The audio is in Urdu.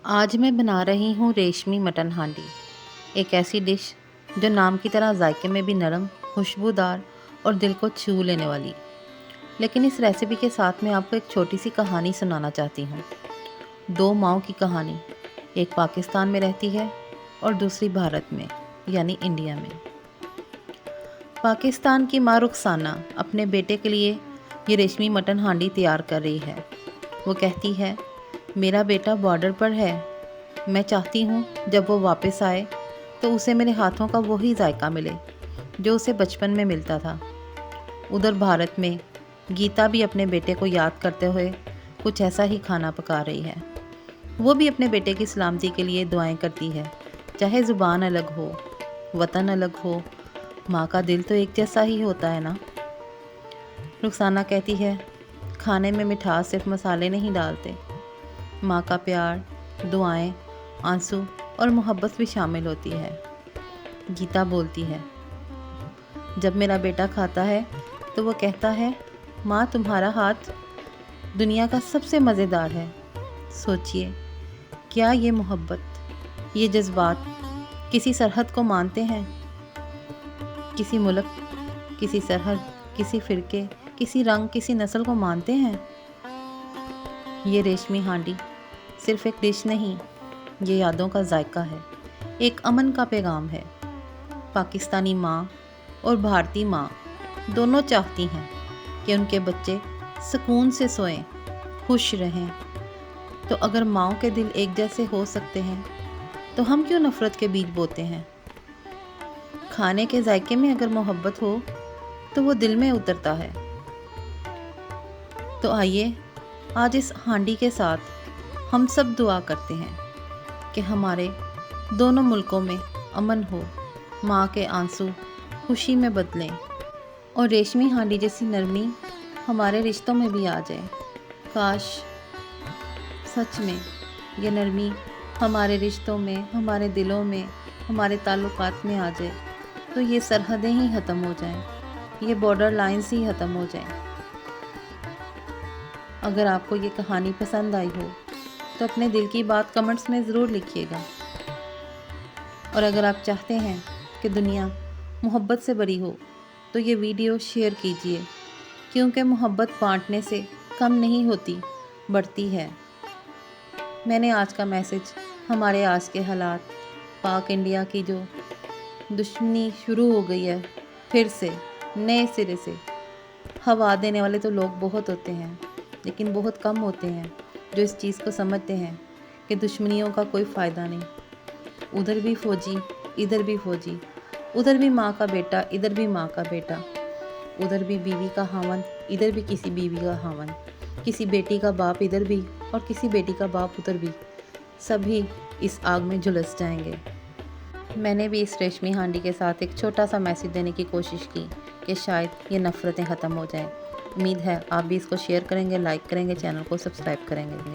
آج میں بنا رہی ہوں ریشمی مٹن ہانڈی، ایک ایسی ڈش جو نام کی طرح ذائقے میں بھی نرم، خوشبودار اور دل کو چھو لینے والی۔ لیکن اس ریسیپی کے ساتھ میں آپ کو ایک چھوٹی سی کہانی سنانا چاہتی ہوں، دو ماؤں کی کہانی، ایک پاکستان میں رہتی ہے اور دوسری بھارت میں یعنی انڈیا میں۔ پاکستان کی ماں رخسانہ اپنے بیٹے کے لیے یہ ریشمی مٹن ہانڈی تیار کر رہی ہے۔ وہ کہتی ہے، میرا بیٹا بارڈر پر ہے، میں چاہتی ہوں جب وہ واپس آئے تو اسے میرے ہاتھوں کا وہی ذائقہ ملے جو اسے بچپن میں ملتا تھا۔ ادھر بھارت میں گیتا بھی اپنے بیٹے کو یاد کرتے ہوئے کچھ ایسا ہی کھانا پکا رہی ہے۔ وہ بھی اپنے بیٹے کی سلامتی کے لیے دعائیں کرتی ہے، چاہے زبان الگ ہو، وطن الگ ہو، ماں کا دل تو ایک جیسا ہی ہوتا ہے نا۔ رخسانہ کہتی ہے، کھانے میں مٹھاس صرف مسالے نہیں ڈالتے، ماں کا پیار، دعائیں، آنسو اور محبت بھی شامل ہوتی ہے۔ گیتا بولتی ہے، جب میرا بیٹا کھاتا ہے تو وہ کہتا ہے، ماں تمہارا ہاتھ دنیا کا سب سے مزیدار ہے۔ سوچئے، کیا یہ محبت، یہ جذبات کسی سرحد کو مانتے ہیں؟ کسی ملک، کسی سرحد، کسی فرقے، کسی رنگ، کسی نسل کو مانتے ہیں؟ یہ ریشمی ہانڈی صرف ایک ڈش نہیں، یہ یادوں کا ذائقہ ہے، ایک امن کا پیغام ہے۔ پاکستانی ماں اور بھارتی ماں دونوں چاہتی ہیں کہ ان کے بچے سکون سے سوئیں، خوش رہیں۔ تو اگر ماؤں کے دل ایک جیسے ہو سکتے ہیں تو ہم کیوں نفرت کے بیج بوتے ہیں؟ کھانے کے ذائقے میں اگر محبت ہو تو وہ دل میں اترتا ہے۔ تو آئیے آج اس ہانڈی کے ساتھ ہم سب دعا کرتے ہیں کہ ہمارے دونوں ملکوں میں امن ہو، ماں کے آنسو خوشی میں بدلیں اور ریشمی ہانڈی جیسی نرمی ہمارے رشتوں میں بھی آ جائے۔ کاش سچ میں یہ نرمی ہمارے رشتوں میں، ہمارے دلوں میں، ہمارے تعلقات میں آ جائے تو یہ سرحدیں ہی ختم ہو جائیں، یہ بارڈر لائنز ہی ختم ہو جائیں۔ اگر آپ کو یہ کہانی پسند آئی ہو تو اپنے دل کی بات کمنٹس میں ضرور لکھیے گا، اور اگر آپ چاہتے ہیں کہ دنیا محبت سے بھری ہو تو یہ ویڈیو شیئر کیجیے، کیونکہ محبت بانٹنے سے کم نہیں ہوتی، بڑھتی ہے۔ میں نے آج کا میسج ہمارے آج کے حالات، پاک انڈیا کی جو دشمنی شروع ہو گئی ہے پھر سے نئے سرے سے، ہوا دینے والے تو لوگ بہت ہوتے ہیں لیکن بہت کم ہوتے ہیں جو اس چیز کو سمجھتے ہیں کہ دشمنیوں کا کوئی فائدہ نہیں۔ ادھر بھی فوجی، ادھر بھی فوجی، ادھر بھی ماں کا بیٹا، ادھر بھی ماں کا بیٹا، ادھر بھی بیوی کا خاوند، ادھر بھی کسی بیوی کا خاوند، کسی بیٹی کا باپ ادھر بھی اور کسی بیٹی کا باپ ادھر بھی، سبھی اس آگ میں جھلس جائیں گے۔ میں نے بھی اس ریشمی ہانڈی کے ساتھ ایک چھوٹا سا میسج دینے کی کوشش کی کہ شاید یہ نفرتیں ختم ہو جائیں۔ امید ہے آپ بھی اس کو شیئر کریں گے، لائک کریں گے، چینل کو سبسکرائب کریں گے۔